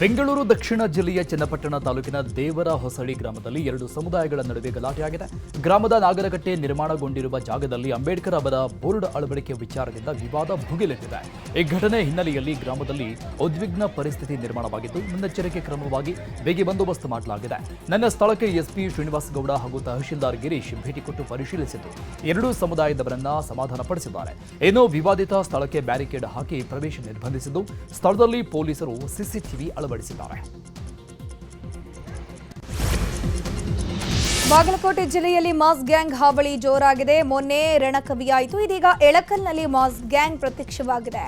B: ಬೆಂಗಳೂರು ದಕ್ಷಿಣ ಜಿಲ್ಲೆಯ ಚನ್ನಪಟ್ಟಣ ತಾಲೂಕಿನ ದೇವರ ಹೊಸಳ್ಳಿ ಗ್ರಾಮದಲ್ಲಿ ಎರಡು ಸಮುದಾಯಗಳ ನಡುವೆ ಗಲಾಟೆಯಾಗಿದೆ. ಗ್ರಾಮದ ನಾಗರಕಟ್ಟೆ ನಿರ್ಮಾಣಗೊಂಡಿರುವ ಜಾಗದಲ್ಲಿ ಅಂಬೇಡ್ಕರ್ ಅವರ ಬೋರ್ಡ್ ಅಳವಡಿಕೆ ವಿಚಾರದಿಂದ ವಿವಾದ ಭುಗಿಲೆದ್ದಿದೆ. ಈ ಘಟನೆ ಹಿನ್ನೆಲೆಯಲ್ಲಿ ಗ್ರಾಮದಲ್ಲಿ ಉದ್ವಿಗ್ನ ಪರಿಸ್ಥಿತಿ ನಿರ್ಮಾಣವಾಗಿದ್ದು, ಮುನ್ನೆಚ್ಚರಿಕೆ ಕ್ರಮವಾಗಿ ಬಿಗಿ ಬಂದೋಬಸ್ತ್ ಮಾಡಲಾಗಿದೆ. ನನ್ನ ಸ್ಥಳಕ್ಕೆ ಎಸ್ಪಿ ಶ್ರೀನಿವಾಸ ಗೌಡ ಹಾಗೂ ತಹಶೀಲ್ದಾರ್ ಗಿರೀಶ್ ಭೇಟಿ ಕೊಟ್ಟು ಪರಿಶೀಲಿಸಿದ್ದು, ಎರಡೂ ಸಮುದಾಯದವರನ್ನ ಸಮಾಧಾನಪಡಿಸಿದ್ದಾರೆ. ಏನೋ ವಿವಾದಿತ ಸ್ಥಳಕ್ಕೆ ಬ್ಯಾರಿಕೇಡ್ ಹಾಕಿ ಪ್ರವೇಶ ನಿರ್ಬಂಧಿಸಿದ್ದು, ಸ್ಥಳದಲ್ಲಿ ಪೊಲೀಸರು ಸಿಸಿಟಿವಿ ಅಳವಡಿಸಿದ್ದಾರೆ.
A: ಬಾಗಲಕೋಟೆ ಜಿಲ್ಲೆಯಲ್ಲಿ ಮಾಸ್ ಗ್ಯಾಂಗ್ ಹಾವಳಿ ಜೋರಾಗಿದೆ. ಮೊನ್ನೆ ರಣಕವಿಯಾಯಿತು, ಇದೀಗ ಎಳಕಲ್ನಲ್ಲಿ ಮಾಸ್ ಗ್ಯಾಂಗ್ ಪ್ರತ್ಯಕ್ಷವಾಗಿದೆ.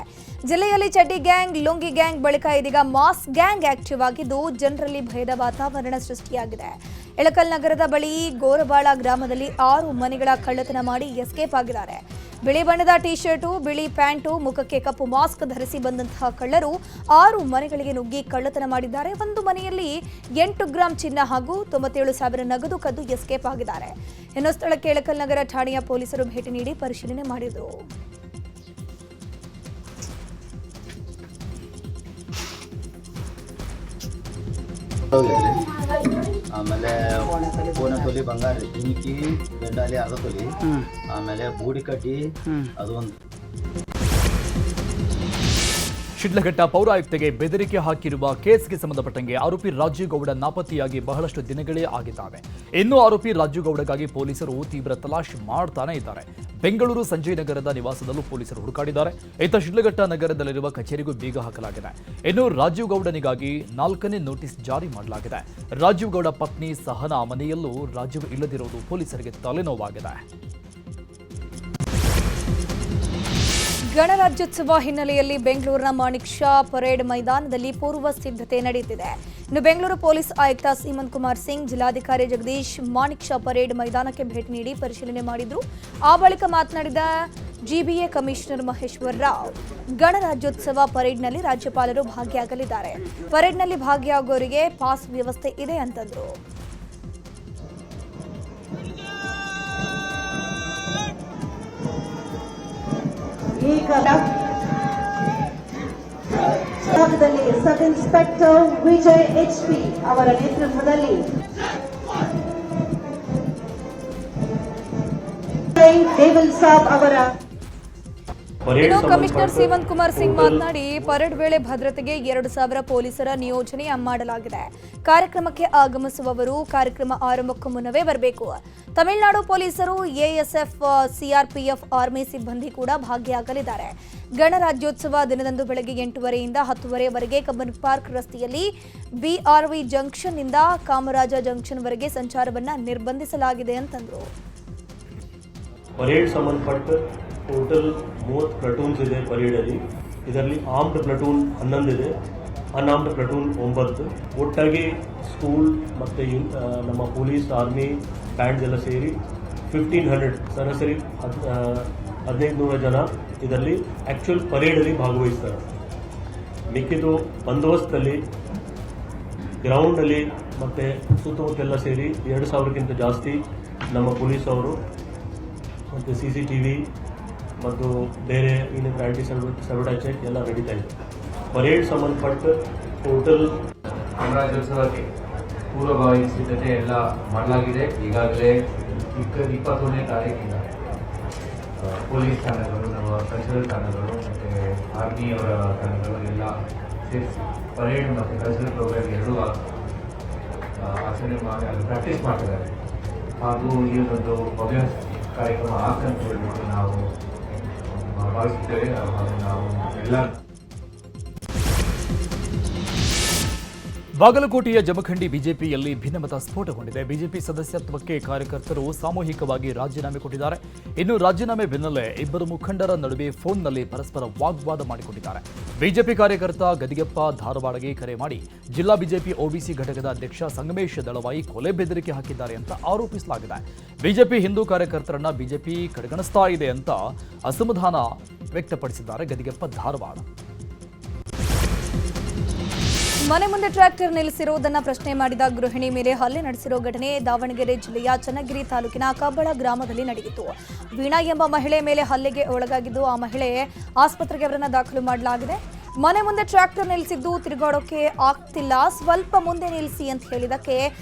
A: ಜಿಲ್ಲೆಯಲ್ಲಿ ಚಡ್ಡಿ ಗ್ಯಾಂಗ್, ಲುಂಗಿ ಗ್ಯಾಂಗ್ ಬಳಿಕ ಇದೀಗ ಮಾಸ್ ಗ್ಯಾಂಗ್ ಆಕ್ಟಿವ್ ಆಗಿದ್ದು, ಜನರಲ್ಲಿ ಭಯದ ವಾತಾವರಣ ಸೃಷ್ಟಿಯಾಗಿದೆ. ಎಳಕಲ್ ನಗರದ ಬಳಿ ಗೋರಬಾಳ ಗ್ರಾಮದಲ್ಲಿ 6 ಮನೆಗಳ ಕಳ್ಳತನ ಮಾಡಿ ಎಸ್ಕೇಪ್ ಆಗಿದ್ದಾರೆ. ಬಿಳಿ ಬಣ್ಣದ ಟಿ ಶರ್ಟು, ಬಿಳಿ ಪ್ಯಾಂಟು, ಮುಖಕ್ಕೆ ಕಪ್ಪು ಮಾಸ್ಕ್ ಧರಿಸಿ ಬಂದಂತಹ ಕಳ್ಳರು 6 ಮನೆಗಳಿಗೆ ನುಗ್ಗಿ ಕಳ್ಳತನ ಮಾಡಿದ್ದಾರೆ. ಒಂದು ಮನೆಯಲ್ಲಿ 8 ಗ್ರಾಂ ಚಿನ್ನ ಹಾಗೂ 97,000 ನಗದು ಕದ್ದು ಎಸ್ಕೇಪ್ ಆಗಿದ್ದಾರೆ. ಇನ್ನು ಸ್ಥಳಕ್ಕೆ ಎಳಕಲ್ ನಗರ ಠಾಣೆಯ ಪೊಲೀಸರು ಭೇಟಿ ನೀಡಿ ಪರಿಶೀಲನೆ ಮಾಡಿದರು.
L: ಆಮೇಲೆ ಪೋನ ತೊಲಿ ಬಂಗಾರ ಜಿಮಿಕಿ ಗಂಡಾಲಿ ಅರ್ಧ ತೊಲಿ, ಆಮೇಲೆ ಬೂಡಿ ಕಡ್ಡಿ ಅದು ಒಂದು.
B: ಶಿಡ್ಲಘಟ್ಟ ಪೌರಾಯುಕ್ತೆಗೆ ಬೆದರಿಕೆ ಹಾಕಿರುವ ಕೇಸ್ಗೆ ಸಂಬಂಧಪಟ್ಟಂಗೆ ಆರೋಪಿ ರಾಜೀವ್ ಗೌಡ ನಾಪತ್ತೆಯಾಗಿ ಬಹಳಷ್ಟು ದಿನಗಳೇ ಆಗಿದ್ದಾವೆ. ಇನ್ನು ಆರೋಪಿ ರಾಜೀವ್ ಗೌಡಗಾಗಿ ಪೊಲೀಸರು ತೀವ್ರ ತಲಾಶ್ ಮಾಡ್ತಾನೆ ಇದ್ದಾರೆ. ಬೆಂಗಳೂರು ಸಂಜಯ್ ನಗರದ ನಿವಾಸದಲ್ಲೂ ಪೊಲೀಸರು ಹುಡುಕಾಡಿದ್ದಾರೆ. ಇತ್ತ ಶಿಡ್ಲಘಟ್ಟ ನಗರದಲ್ಲಿರುವ ಕಚೇರಿಗೂ ಬೀಗ ಹಾಕಲಾಗಿದೆ. ಇನ್ನು ರಾಜೀವ್ ಗೌಡನಿಗಾಗಿ 4ನೇ ನೋಟಿಸ್ ಜಾರಿ ಮಾಡಲಾಗಿದೆ. ರಾಜೀವ್ ಗೌಡ ಪತ್ನಿ ಸಹನಾ ಮನೆಯಲ್ಲೂ ರಾಜೀವ್ ಇಲ್ಲದಿರುವುದು ಪೊಲೀಸರಿಗೆ ತಲೆನೋವಾಗಿದೆ.
A: ಗಣರಾಜ್ಯೋತ್ಸವ ಹಿನ್ನೆಲೆಯಲ್ಲಿ ಬೆಂಗಳೂರಿನ ಮಾಣಿಕ್ ಷಾ ಪರೇಡ್ ಮೈದಾನದಲ್ಲಿ ಪೂರ್ವ ಸಿದ್ಧತೆ ನಡೆಯುತ್ತಿದೆ. ಇನ್ನು ಬೆಂಗಳೂರು ಪೊಲೀಸ್ ಆಯುಕ್ತ ಸೀಮಂತ್ ಕುಮಾರ್ ಸಿಂಗ್, ಜಿಲ್ಲಾಧಿಕಾರಿ ಜಗದೀಶ್ ಮಾಣಿಕ್ ಷಾ ಪರೇಡ್ ಮೈದಾನಕ್ಕೆ ಭೇಟಿ ನೀಡಿ ಪರಿಶೀಲನೆ ಮಾಡಿದ್ರು. ಆ ಬಳಿಕ ಮಾತನಾಡಿದ ಜಿಬಿಎ ಕಮಿಷನರ್ ಮಹೇಶ್ವರ್ ರಾವ್, ಗಣರಾಜ್ಯೋತ್ಸವ ಪರೇಡ್ನಲ್ಲಿ ರಾಜ್ಯಪಾಲರು ಭಾಗಿಯಾಗಲಿದ್ದಾರೆ. ಪರೇಡ್ನಲ್ಲಿ ಭಾಗಿಯಾಗುವವರಿಗೆ ಪಾಸ್ ವ್ಯವಸ್ಥೆ ಇದೆ ಅಂತಂದ್ರು.
M: ಈಗ ಸ್ಥಳದಲ್ಲಿ ಸಬ್ ಇನ್ಸ್ಪೆಕ್ಟರ್ ವಿಜಯ್ HP ಅವರ ನೇತೃತ್ವದಲ್ಲಿ ದೇವಲ್ ಸಾಬ್ ಅವರ.
A: ಇನ್ನು ಕಮಿಷನರ್ ಸೀಮಂತ್ ಕುಮಾರ್ ಸಿಂಗ್ ಮಾತನಾಡಿ, ಪರೇಡ್ ವೇಳೆ ಭದ್ರತೆಗೆ 2,000 ಪೊಲೀಸರ ನಿಯೋಜನೆ ಮಾಡಲಾಗಿದೆ. ಕಾರ್ಯಕ್ರಮಕ್ಕೆ ಆಗಮಿಸುವವರು ಕಾರ್ಯಕ್ರಮ ಆರಂಭಕ್ಕೂ ಮುನ್ನವೇ ಬರಬೇಕು. ತಮಿಳುನಾಡು ಪೊಲೀಸರು, ASF, CRPF, ಆರ್ಮಿ ಸಿಬ್ಬಂದಿ ಕೂಡ ಭಾಗಿಯಾಗಲಿದ್ದಾರೆ. ಗಣರಾಜ್ಯೋತ್ಸವ ದಿನದಂದು ಬೆಳಗ್ಗೆ 8:30ರಿಂದ 10:30ವರೆಗೆ ಕಬ್ಬನ್ ಪಾರ್ಕ್ ರಸ್ತೆಯಲ್ಲಿ BRV ಜಂಕ್ಷನ್ನಿಂದ ಕಾಮರಾಜ ಜಂಕ್ಷನ್ವರೆಗೆ ಸಂಚಾರವನ್ನು ನಿರ್ಬಂಧಿಸಲಾಗಿದೆ ಅಂತಂದರು.
N: ಪರೇಡ್ ಸಂಬಂಧಪಟ್ಟ ಟೋಟಲ್ 30 ಪ್ಲಟೂನ್ಸ್ ಇದೆ ಪರೇಡಲ್ಲಿ. ಇದರಲ್ಲಿ ಆರ್ಮ್ಡ್ ಪ್ಲಟೂನ್ 11 ಇದೆ, ಅನ್ಆರ್ಮ್ಡ್ ಪ್ಲಟೂನ್ 9. ಒಟ್ಟಾಗಿ ಸ್ಕೂಲ್ ಮತ್ತು ನಮ್ಮ ಪೊಲೀಸ್, ಆರ್ಮಿ, ಬ್ಯಾಂಡ್ಸ್ ಎಲ್ಲ ಸೇರಿ 1500 ಸರಾಸರಿ 1500 ಜನ ಇದರಲ್ಲಿ ಆ್ಯಕ್ಚುಯಲ್ ಪರೇಡಲ್ಲಿ ಭಾಗವಹಿಸ್ತಾರೆ. ಮಿಕ್ಕಿದು ಬಂದೋಬಸ್ತಲ್ಲಿ ಗ್ರೌಂಡಲ್ಲಿ ಮತ್ತು ಸುತ್ತಮುತ್ತೆಲ್ಲ ಸೇರಿ 2000ಕ್ಕಿಂತ ಜಾಸ್ತಿ ನಮ್ಮ ಪೊಲೀಸ್ ಅವರು ಮತ್ತು CCTV ಮತ್ತು ಬೇರೆ ಇನ್ನಿತರ ಆ್ಯಂಟಿ ಸರ್ವಿಟೈಸ್ ಚೆಕ್ ಎಲ್ಲ ನಡೀತಾ ಇದೆ. ಪರೇಡ್ ಸಂಬಂಧಪಟ್ಟ ಟೋಟಲ್
O: ಗಣರಾಜ್ಯೋತ್ಸವಕ್ಕೆ ಪೂರ್ವಭಾವಿ ಸಿದ್ಧತೆ ಎಲ್ಲ ಮಾಡಲಾಗಿದೆ. ಈಗಾಗಲೇ 21ನೇ ತಾರೀಕಿಂದ ಪೊಲೀಸ್ ಠಾಣೆಗಳು, ನಮ್ಮ ಕಲ್ಚರಲ್ ಠಾಣೆಗಳು ಮತ್ತು ಆರ್ಮಿಯವರ ಠಾಣೆಗಳು ಎಲ್ಲ ಸೇರಿಸಿ ಪರೇಡ್ ಮತ್ತು ಕಲ್ಚರಲ್ ಪ್ರೋಗ್ರಾಮ್ ಎರಡೂ ಆಚರಣೆ ಮಾಡಿ ಪ್ರಾಕ್ಟೀಸ್ ಮಾಡ್ತಿದ್ದಾರೆ. ಹಾಗೂ ಈ ಒಂದು ಭವ್ಯ ಕಾರ್ಯಕ್ರಮ ಆಗ್ತಂತ ಹೇಳ್ಬಿಟ್ಟು ನಾವು ಭಾವಿಸುತ್ತೇವೆ. ನಾವು ಎಲ್ಲ
B: ಬಾಗಲಕೋಟೆಯ ಜಮಖಂಡಿ ಬಿಜೆಪಿಯಲ್ಲಿ ಭಿನ್ನಮತ ಸ್ಫೋಟಗೊಂಡಿದೆ. ಬಿಜೆಪಿ ಸದಸ್ಯತ್ವಕ್ಕೆ ಕಾರ್ಯಕರ್ತರು ಸಾಮೂಹಿಕವಾಗಿ ರಾಜೀನಾಮೆ ಕೊಟ್ಟಿದ್ದಾರೆ. ಇನ್ನು ರಾಜೀನಾಮೆ ಬೆನ್ನಲ್ಲೇ ಇಬ್ಬರು ಮುಖಂಡರ ನಡುವೆ ಫೋನ್ನಲ್ಲಿ ಪರಸ್ಪರ ವಾಗ್ವಾದ ಮಾಡಿಕೊಂಡಿದ್ದಾರೆ. ಬಿಜೆಪಿ ಕಾರ್ಯಕರ್ತ ಗದಿಗೆಪ್ಪ ಧಾರವಾಡಗೆ ಕರೆ ಮಾಡಿ ಜಿಲ್ಲಾ ಬಿಜೆಪಿ ಒಬಿಸಿ ಘಟಕದ ಅಧ್ಯಕ್ಷ ಸಂಗಮೇಶ್ ದಳವಾಯಿ ಕೊಲೆ ಬೆದರಿಕೆ ಹಾಕಿದ್ದಾರೆ ಅಂತ ಆರೋಪಿಸಲಾಗಿದೆ. ಬಿಜೆಪಿ ಹಿಂದೂ ಕಾರ್ಯಕರ್ತರನ್ನ ಬಿಜೆಪಿ ಕಡೆಗಣಿಸ್ತಾ ಇದೆ ಅಂತ ಅಸಮಾಧಾನ ವ್ಯಕ್ತಪಡಿಸಿದ್ದಾರೆ ಗದಿಗೆಪ್ಪ ಧಾರವಾಡ.
A: ಮನೆ ಮುಂದೆ ಟ್ರ್ಯಾಕ್ಟರ್ ನಿಲ್ಲಿಸಿರುವುದನ್ನು ಪ್ರಶ್ನೆ ಮಾಡಿದ ಗೃಹಿಣಿ ಮೇಲೆ ಹಲ್ಲೆ ನಡೆಸಿರೋ ಘಟನೆ ದಾವಣಗೆರೆ ಜಿಲ್ಲೆಯ ಚನ್ನಗಿರಿ ತಾಲೂಕಿನ ಕಬ್ಬಳ ಗ್ರಾಮದಲ್ಲಿ ನಡೆಯಿತು. ವೀಣಾ ಎಂಬ ಮಹಿಳೆ ಮೇಲೆ ಹಲ್ಲೆಗೆ ಒಳಗಾಗಿದ್ದು ಆ ಮಹಿಳೆ ಆಸ್ಪತ್ರೆಗೆ ಅವರನ್ನು ದಾಖಲು ಮಾಡಲಾಗಿದೆ. ಮನೆ ಮುಂದೆ ಟ್ರ್ಯಾಕ್ಟರ್ ನಿಲ್ಲಿಸಿದ್ದು ತಿರುಗಾಡೋಕೆ ಆಗ್ತಿಲ್ಲ, ಸ್ವಲ್ಪ ಮುಂದೆ ನಿಲ್ಲಿಸಿ ಅಂತ ಹೇಳಿದಕ್ಕೆ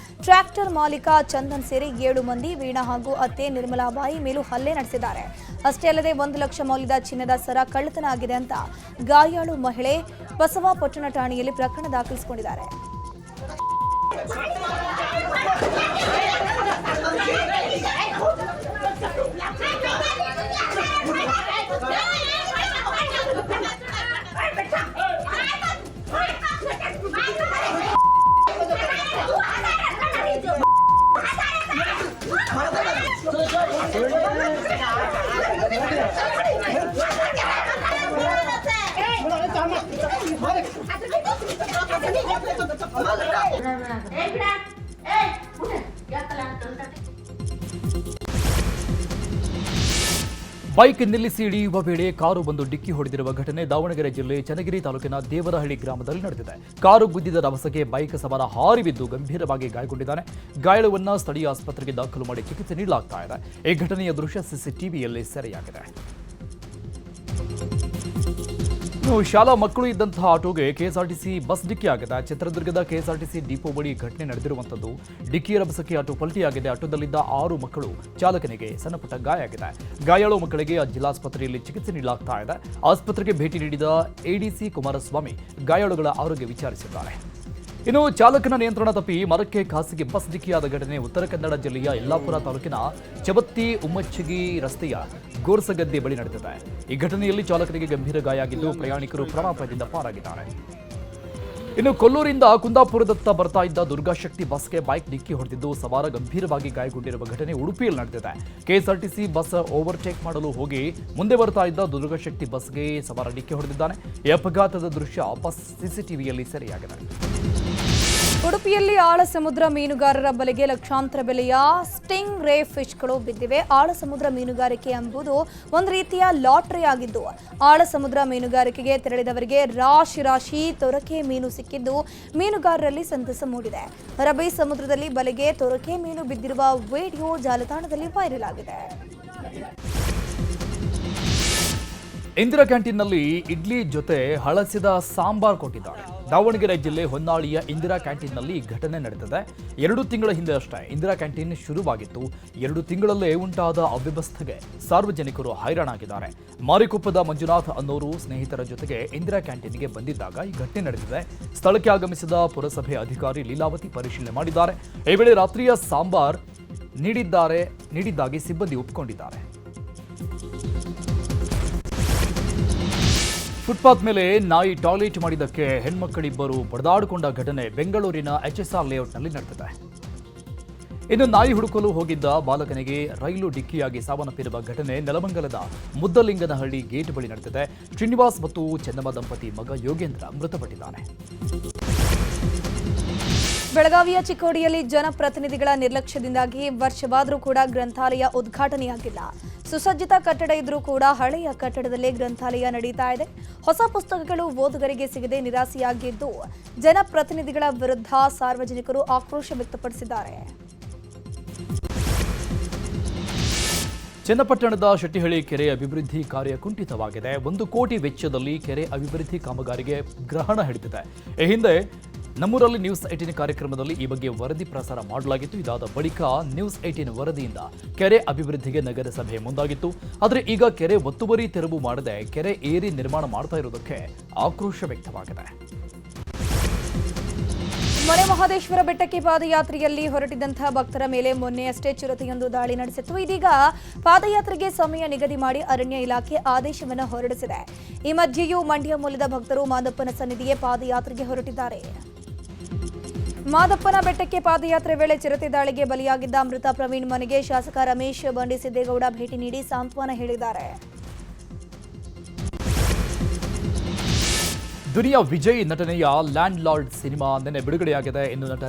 A: ಟ್ರ್ಯಾಕ್ಟರ್ ಮಾಲೀಕ ಚಂದನ್ ಸೇರಿ 7 ಮಂದಿ ವೀಣಾ ಹಾಗೂ ಅತ್ತೆ ನಿರ್ಮಲಾಬಾಯಿ ಮೇಲೂ ಹಲ್ಲೆ ನಡೆಸಿದ್ದಾರೆ. ಅಷ್ಟೇ ಅಲ್ಲದೆ 1 ಲಕ್ಷ ಮೌಲ್ಯದ ಚಿನ್ನದ ಸರ ಕಳ್ಳತನ ಆಗಿದೆ ಅಂತ ಗಾಯಾಳು ಮಹಿಳೆ ಬಸವಾಪಟ್ಟಣ ಠಾಣೆಯಲ್ಲಿ ಪ್ರಕರಣ ದಾಖಲಿಸಿಕೊಂಡಿದ್ದಾರೆ.
B: ಬೈಕ್ ನಿಲ್ಲಿಸಿ ಇಳಿಯುವ ವೇಳೆ ಕಾರು ಬಂದು ಡಿಕ್ಕಿ ಹೊಡೆದಿರುವ ಘಟನೆ ದಾವಣಗೆರೆ ಜಿಲ್ಲೆ ಚನ್ನಗಿರಿ ತಾಲೂಕಿನ ದೇವರಹಳ್ಳಿ ಗ್ರಾಮದಲ್ಲಿ ನಡೆದಿದೆ. ಕಾರು ಗುದ್ದಿದ ರಭಸಕ್ಕೆ ಬೈಕ್ ಸವಾರ ಹಾರಿ ಬಿದ್ದು ಗಂಭೀರವಾಗಿ ಗಾಯಗೊಂಡಿದ್ದಾನೆ. ಗಾಯಾಳುವನ್ನ ಸ್ಥಳೀಯ ಆಸ್ಪತ್ರೆಗೆ ದಾಖಲು ಮಾಡಿ ಚಿಕಿತ್ಸೆ ನೀಡಲಾಗ್ತಾ ಇದೆ. ಈ ಘಟನೆಯ ದೃಶ್ಯ ಸಿಸಿಟಿವಿಯಲ್ಲಿ ಸೆರೆಯಾಗಿದೆ. ಶಾಲಾ ಮಕ್ಕಳು ಇದ್ದಂತಹ ಆಟೋಗೆ ಕೆಎಸ್ಆರ್ಟಿಸಿ ಬಸ್ ಡಿಕ್ಕಿ ಆಗಿದೆ. ಚಿತ್ರದುರ್ಗದ ಕೆಎಸ್ಆರ್ಟಿಸಿ ಡಿಪೋ ಬಳಿ ಘಟನೆ ನಡೆದಿರುವಂತದ್ದು. ಡಿಕ್ಕಿಯ ರಭಸಕ್ಕೆ ಆಟೋ ಪಲ್ಟಿಯಾಗಿದೆ. ಆಟೋದಲ್ಲಿದ್ದ 6 ಮಕ್ಕಳು, ಚಾಲಕನಿಗೆ ಸಣ್ಣಪುಟ್ಟ ಗಾಯ ಆಗಿದೆ. ಗಾಯಾಳು ಮಕ್ಕಳಿಗೆ ಜಿಲ್ಲಾಸ್ಪತ್ರೆಯಲ್ಲಿ ಚಿಕಿತ್ಸೆ ನೀಡಲಾಗ್ತಾ ಇದೆ. ಆಸ್ಪತ್ರೆಗೆ ಭೇಟಿ ನೀಡಿದ ಎಡಿಸಿ ಕುಮಾರಸ್ವಾಮಿ ಗಾಯಾಳುಗಳ ಆರೋಗ್ಯ ವಿಚಾರಿಸಿದ್ದಾರೆ. ಇನ್ನು ಚಾಲಕನ ನಿಯಂತ್ರಣ ತಪ್ಪಿ ಮರಕ್ಕೆ ಖಾಸಗಿ ಬಸ್ ಡಿಕ್ಕಿಯಾದ ಘಟನೆ ಉತ್ತರ ಕನ್ನಡ ಜಿಲ್ಲೆಯ ಯಲ್ಲಾಪುರ ತಾಲೂಕಿನ ಚಬತ್ತಿ ಉಮ್ಮಚ್ಚಗಿ ರಸ್ತೆಯ ಗೋರ್ಸಗದ್ದೆ ಬಳಿ ನಡೆದಿದೆ. ಈ ಘಟನೆಯಲ್ಲಿ ಚಾಲಕನಿಗೆ ಗಂಭೀರ ಗಾಯ ಆಗಿದ್ದು ಪ್ರಯಾಣಿಕರು ಪ್ರಾಣಾಪಾಯದಿಂದ ಪಾರಾಗಿದ್ದಾರೆ. ಇನ್ನು ಕೊಲ್ಲೂರಿಂದ ಕುಂದಾಪುರದತ್ತ ಬರ್ತಾ ಇದ್ದ ದುರ್ಗಾಶಕ್ತಿ ಬಸ್ಗೆ ಬೈಕ್ ಡಿಕ್ಕಿ ಹೊಡೆದಿದ್ದು ಸವಾರ ಗಂಭೀರವಾಗಿ ಗಾಯಗೊಂಡಿರುವ ಘಟನೆ ಉಡುಪಿಯಲ್ಲಿ ನಡೆದಿದೆ. ಕೆಎಸ್ಆರ್ಟಿಸಿ ಬಸ್ ಓವರ್ಟೇಕ್ ಮಾಡಲು ಹೋಗಿ ಮುಂದೆ ಬರ್ತಾ ಇದ್ದ ದುರ್ಗಾಶಕ್ತಿ ಬಸ್ಗೆ ಸವಾರ ಡಿಕ್ಕಿ ಹೊಡೆದಿದ್ದಾನೆ. ಈ ಅಪಘಾತದ ದೃಶ್ಯ ಬಸ್ ಸಿಸಿಟಿವಿಯಲ್ಲಿ ಸೆರೆಯಾಗಿದೆ.
A: ಉಡುಪಿಯಲ್ಲಿ ಆಳ ಸಮುದ್ರ ಮೀನುಗಾರರ ಬಲೆಗೆ ಲಕ್ಷಾಂತರ ಬೆಲೆಯ ಸ್ಟಿಂಗ್ ರೇ ಫಿಶ್ಗಳು ಬಿದ್ದಿವೆ. ಆಳ ಸಮುದ್ರ ಮೀನುಗಾರಿಕೆ ಎಂಬುದು ಒಂದು ರೀತಿಯ ಲಾಟರಿ ಆಗಿದ್ದು, ಆಳ ಸಮುದ್ರ ಮೀನುಗಾರಿಕೆಗೆ ತೆರಳಿದವರಿಗೆ ರಾಶಿ ತೊರಕೆ ಮೀನು ಸಿಕ್ಕಿದ್ದು ಮೀನುಗಾರರಲ್ಲಿ ಸಂತಸ ಮೂಡಿದೆ. ಅರಬ್ಬಿ ಸಮುದ್ರದಲ್ಲಿ ಬಲೆಗೆ ತೊರಕೆ ಮೀನು ಬಿದ್ದಿರುವ ವಿಡಿಯೋ ಜಾಲತಾಣದಲ್ಲಿ ವೈರಲ್ ಆಗಿದೆ.
B: ಇಂದಿರಾ ಕ್ಯಾಂಟೀನ್ನಲ್ಲಿ ಇಡ್ಲಿ ಜೊತೆ ಹಳಸಿದ ಸಾಂಬಾರ್ ಕೊಟ್ಟಿದ್ದಾರೆ. ದಾವಣಗೆರೆ ಜಿಲ್ಲೆ ಹೊನ್ನಾಳಿಯ ಇಂದಿರಾ ಕ್ಯಾಂಟೀನ್ನಲ್ಲಿ ಘಟನೆ ನಡೆದಿದೆ. 2 ತಿಂಗಳ ಹಿಂದೆ ಅಷ್ಟೇ ಇಂದಿರಾ ಕ್ಯಾಂಟೀನ್ ಶುರುವಾಗಿತ್ತು. 2 ತಿಂಗಳಲ್ಲೇ ಉಂಟಾದ ಅವ್ಯವಸ್ಥೆಗೆ ಸಾರ್ವಜನಿಕರು ಹೈರಾಣಾಗಿದ್ದಾರೆ. ಮಾರಿಕೊಪ್ಪದ ಮಂಜುನಾಥ್ ಅನ್ನೋರು ಸ್ನೇಹಿತರ ಜೊತೆಗೆ ಇಂದಿರಾ ಕ್ಯಾಂಟೀನ್ಗೆ ಬಂದಿದ್ದಾಗ ಈ ಘಟನೆ ನಡೆದಿದೆ. ಸ್ಥಳಕ್ಕೆ ಆಗಮಿಸಿದ ಪುರಸಭೆ ಅಧಿಕಾರಿ ಲೀಲಾವತಿ ಪರಿಶೀಲನೆ ಮಾಡಿದ್ದಾರೆ. ಈ ವೇಳೆ ರಾತ್ರಿಯ ಸಾಂಬಾರ್ ನೀಡಿದ್ದಾಗಿ ಸಿಬ್ಬಂದಿ ಒಪ್ಪಿಕೊಂಡಿದ್ದಾರೆ. ಫುಟ್ಪಾತ್ ಮೇಲೆ ನಾಯಿ ಟಾಯ್ಲೆಟ್ ಮಾಡಿದ್ದಕ್ಕೆ ಹೆಣ್ಮಕ್ಕಳಿಬ್ಬರು ಬಡದಾಡಿಕೊಂಡ ಘಟನೆ ಬೆಂಗಳೂರಿನ HSR ಲೇಔಟ್ನಲ್ಲಿ ನಡೆದಿದೆ. ಇನ್ನು ನಾಯಿ ಹುಡುಕಲು ಹೋಗಿದ್ದ ಬಾಲಕನಿಗೆ ರೈಲು ಡಿಕ್ಕಿಯಾಗಿ ಸಾವನ್ನಪ್ಪಿರುವ ಘಟನೆ ನೆಲಮಂಗಲದ ಮುದ್ದಲಿಂಗನಹಳ್ಳಿ ಗೇಟ್ ಬಳಿ ನಡೆದಿದೆ. ಶ್ರೀನಿವಾಸ್ ಮತ್ತು ಚೆನ್ನಮ್ಮ ದಂಪತಿ ಮಗ ಯೋಗೇಂದ್ರ ಮೃತಪಟ್ಟಿದ್ದಾನೆ.
A: ಬೆಳಗಾವಿಯ ಚಿಕ್ಕೋಡಿಯಲ್ಲಿ ಜನಪ್ರತಿನಿಧಿಗಳ ನಿರ್ಲಕ್ಷ್ಯದಿಂದಾಗಿ ವರ್ಷವಾದರೂ ಕೂಡ ಗ್ರಂಥಾಲಯ ಉದ್ಘಾಟನೆಯಾಗಿಲ್ಲ. ಸುಸಜ್ಜಿತ ಕಟ್ಟಡ ಇದ್ರೂ ಕೂಡ ಹಳೆಯ ಕಟ್ಟಡದಲ್ಲೇ ಗ್ರಂಥಾಲಯ ನಡೀತಾ ಇದೆ. ಹೊಸ ಪುಸ್ತಕಗಳು ಓದುಗರಿಗೆ ಸಿಗದೆ ನಿರಾಸೆಯಾಗಿದ್ದು ಜನಪ್ರತಿನಿಧಿಗಳ ವಿರುದ್ಧ ಸಾರ್ವಜನಿಕರು ಆಕ್ರೋಶ ವ್ಯಕ್ತಪಡಿಸಿದ್ದಾರೆ.
B: ಚನ್ನಪಟ್ಟಣದ ಶೆಟ್ಟಿಹಳ್ಳಿ ಕೆರೆ ಅಭಿವೃದ್ಧಿ ಕಾರ್ಯ ಕುಂಠಿತವಾಗಿದೆ. 1 ಕೋಟಿ ವೆಚ್ಚದಲ್ಲಿ ಕೆರೆ ಅಭಿವೃದ್ಧಿ ಕಾಮಗಾರಿಗೆ ಗ್ರಹಣ ಹಿಡಿದಿದೆ. ಈ ಹಿಂದೆ ನಮ್ಮೂರಲ್ಲಿ ನ್ಯೂಸ್ 18 ಕಾರ್ಯಕ್ರಮದಲ್ಲಿ ಈ ಬಗ್ಗೆ ವರದಿ ಪ್ರಸಾರ ಮಾಡಲಾಗಿತ್ತು. ಇದಾದ ಬಳಿಕ ನ್ಯೂಸ್ 18 ವರದಿಯಿಂದ ಕೆರೆ ಅಭಿವೃದ್ಧಿಗೆ ನಗರಸಭೆ ಮುಂದಾಗಿತ್ತು. ಆದರೆ ಈಗ ಕೆರೆ ಒತ್ತುವರಿ ತೆರವು ಮಾಡದೆ ಕೆರೆ ಏರಿ ನಿರ್ಮಾಣ ಮಾಡ್ತಾ ಇರುವುದಕ್ಕೆ ಆಕ್ರೋಶ ವ್ಯಕ್ತವಾಗಿದೆ.
A: ಮಲೆ ಮಹದೇಶ್ವರ ಬೆಟ್ಟಕ್ಕೆ ಪಾದಯಾತ್ರೆಯಲ್ಲಿ ಹೊರಟಿದ್ದಂತಹ ಭಕ್ತರ ಮೇಲೆ ಮೊನ್ನೆಯಷ್ಟೇ ಚಿರತೆಯೊಂದು ದಾಳಿ ನಡೆಸಿತ್ತು. ಇದೀಗ ಪಾದಯಾತ್ರೆಗೆ ಸಮಯ ನಿಗದಿ ಮಾಡಿ ಅರಣ್ಯ ಇಲಾಖೆ ಆದೇಶವನ್ನು ಹೊರಡಿಸಿದೆ. ಈ ಮಧ್ಯೆಯೂ ಮಂಡ್ಯ ಮೂಲದ ಭಕ್ತರು ಮಾದಪ್ಪನ ಸನ್ನಿಧಿಗೆ ಪಾದಯಾತ್ರೆಗೆ ಹೊರಟಿದ್ದಾರೆ. ಮಾದಪ್ಪನ ಬೆಟ್ಟಕ್ಕೆ ಪಾದಯಾತ್ರೆ ವೇಳೆ ಚಿರತೆ ದಾಳಿಗೆ ಬಲಿಯಾಗಿದ್ದ ಮೃತ ಪ್ರವೀಣ್ ಮನೆಗೆ ಶಾಸಕ ರಮೇಶ್ ಬಂಡಿಸಿದ್ದೇಗೌಡ ಭೇಟಿ ನೀಡಿ ಸಾಂತ್ವನ ಹೇಳಿದ್ದಾರೆ.
B: ದುನಿಯಾ ವಿಜಯ್ ನಟನೆಯ ಲ್ಯಾಂಡ್ ಲಾರ್ಡ್ ಸಿನಿಮಾ ನಿನ್ನೆ ಬಿಡುಗಡೆಯಾಗಿದೆ. ಇನ್ನು ನಟ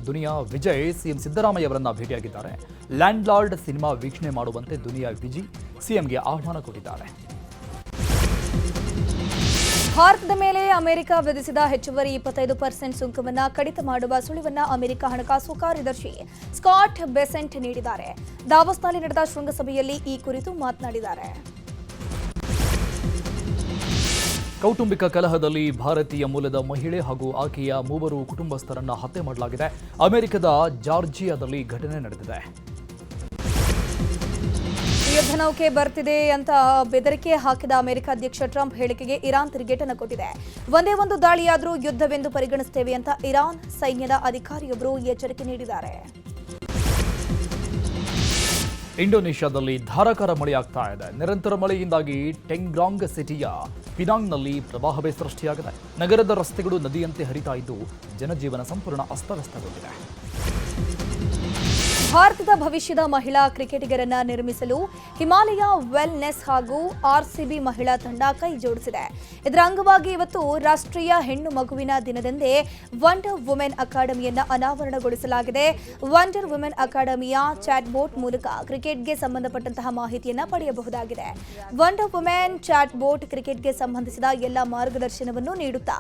B: ದುನಿಯಾ ವಿಜಯ್ ಸಿಎಂ ಸಿದ್ದರಾಮಯ್ಯ ಅವರನ್ನ ಭೇಟಿಯಾಗಿದ್ದಾರೆ. ಲ್ಯಾಂಡ್ ಲಾರ್ಡ್ ಸಿನಿಮಾ ವೀಕ್ಷಣೆ ಮಾಡುವಂತೆ ದುನಿಯಾ ವಿಜಯ್ ಸಿಎಂಗೆ ಆಹ್ವಾನ ಕೊಟ್ಟಿದ್ದಾರೆ.
A: ಭಾರತದ ಮೇಲೆ ಅಮೆರಿಕ ವಿಧಿಸಿದ ಹೆಚ್ಚುವರಿ 25% ಸುಂಕವನ್ನು ಕಡಿತ ಮಾಡುವ ಸುಳಿವನ್ನ ಅಮೆರಿಕ ಹಣಕಾಸು ಕಾರ್ಯದರ್ಶಿ ಸ್ಕಾಟ್ ಬೆಸೆಂಟ್ ನೀಡಿದ್ದಾರೆ. ದಾವೋಸ್ನಲ್ಲಿ ನಡೆದ ಶೃಂಗಸಭೆಯಲ್ಲಿ ಈ ಕುರಿತು ಮಾತನಾಡಿದ್ದಾರೆ.
B: ಕೌಟುಂಬಿಕ ಕಲಹದಲ್ಲಿ ಭಾರತೀಯ ಮೂಲದ ಮಹಿಳೆ ಹಾಗೂ ಆಕೆಯ 3 ಕುಟುಂಬಸ್ಥರನ್ನ ಹತ್ಯೆ ಮಾಡಲಾಗಿದೆ. ಅಮೆರಿಕದ ಜಾರ್ಜಿಯಾದಲ್ಲಿ ಘಟನೆ ನಡೆದಿದೆ.
A: ಯುದ್ಧ ನೌಕೆ ಬರ್ತಿದೆ ಅಂತ ಬೆದರಿಕೆ ಹಾಕಿದ ಅಮೆರಿಕ ಅಧ್ಯಕ್ಷ ಟ್ರಂಪ್ ಹೇಳಿಕೆಗೆ ಇರಾನ್ ತಿರುಗೇಟನ್ನು ಕೊಟ್ಟಿದೆ. ಒಂದೇ ಒಂದು ದಾಳಿಯಾದರೂ ಯುದ್ಧವೆಂದು ಪರಿಗಣಿಸುತ್ತೇವೆ ಅಂತ ಇರಾನ್ ಸೈನ್ಯದ ಅಧಿಕಾರಿಯೊಬ್ಬರು ಎಚ್ಚರಿಕೆ ನೀಡಿದ್ದಾರೆ.
B: ಇಂಡೋನೇಷ್ಯಾದಲ್ಲಿ ಧಾರಾಕಾರ ಮಳೆಯಾಗ್ತಾ ಇದೆ. ನಿರಂತರ ಮಳೆಯಿಂದಾಗಿ ಟೆಂಗ್ರಾಂಗ್ ಸಿಟಿಯ ಪಿನಾಂಗ್ನಲ್ಲಿ ಪ್ರವಾಹವೇ ಸೃಷ್ಟಿಯಾಗಿದೆ. ನಗರದ ರಸ್ತೆಗಳು ನದಿಯಂತೆ ಹರಿತಾ ಇದ್ದು ಜನಜೀವನ ಸಂಪೂರ್ಣ ಅಸ್ತವ್ಯಸ್ತಗೊಂಡಿದೆ.
A: ಭಾರತದ ಭವಿಷ್ಯದ ಮಹಿಳಾ ಕ್ರಿಕೆಟಿಗರನ್ನ ನಿರ್ಮಿಸಲು ಹಿಮಾಲಯ ವೆಲ್ನೆಸ್ ಹಾಗೂ ಆರ್ಸಿಬಿ ಮಹಿಳಾ ತಂಡ ಕೈ ಜೋಡಿಸಿದೆ. ಇದರ ಅಂಗವಾಗಿ ಇವತ್ತು ರಾಷ್ಟ್ರೀಯ ಹೆಣ್ಣು ಮಗುವಿನ ದಿನದಂದೇ ವಂಡರ್ ವುಮೆನ್ ಅಕಾಡೆಮಿಯನ್ನ ಅನಾವರಣಗೊಳಿಸಲಾಗಿದೆ. ವಂಡರ್ ವುಮೆನ್ ಅಕಾಡೆಮಿಯ ಚಾಟ್ ಬೋಟ್ ಮೂಲಕ ಕ್ರಿಕೆಟ್ಗೆ ಸಂಬಂಧಪಟ್ಟಂತಹ ಮಾಹಿತಿಯನ್ನ ಪಡೆಯಬಹುದಾಗಿದೆ. ವಂಡರ್ ವುಮೆನ್ ಚಾಟ್ ಬೋಟ್ ಕ್ರಿಕೆಟ್ಗೆ ಸಂಬಂಧಿಸಿದ ಎಲ್ಲ ಮಾರ್ಗದರ್ಶನವನ್ನು ನೀಡುತ್ತಾ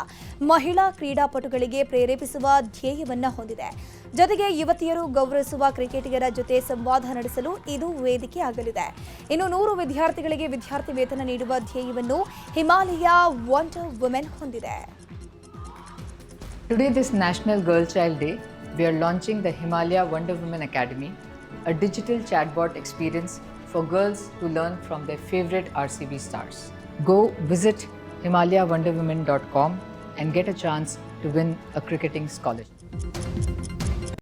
A: ಮಹಿಳಾ ಕ್ರೀಡಾಪಟುಗಳಿಗೆ ಪ್ರೇರೇಪಿಸುವ ಧ್ಯೇಯವನ್ನ ಹೊಂದಿದೆ. ಜೊತೆಗೆ ಯುವತಿಯರು ಗೌರವಿಸುವ ಕ್ರಿಕೆಟಿಗರ ಜೊತೆ ಸಂವಾದ ನಡೆಸಲು ಇದು ವೇದಿಕೆ ಆಗಲಿದೆ. ಇನ್ನು 100 ವಿದ್ಯಾರ್ಥಿಗಳಿಗೆ ವಿದ್ಯಾರ್ಥಿ ವೇತನ ನೀಡುವ ಧ್ಯೇಯವನ್ನು ಹಿಮಾಲಯ ವಂಡರ್ ವುಮೆನ್ ಹೊಂದಿದೆ.
P: Today, this National Girl Child Day, we are launching the Himalaya Wonder Women Academy, a digital chatbot experience for girls to learn from their favorite RCB stars. Go visit himalayawonderwomen.com and get a chance to win a cricketing scholarship.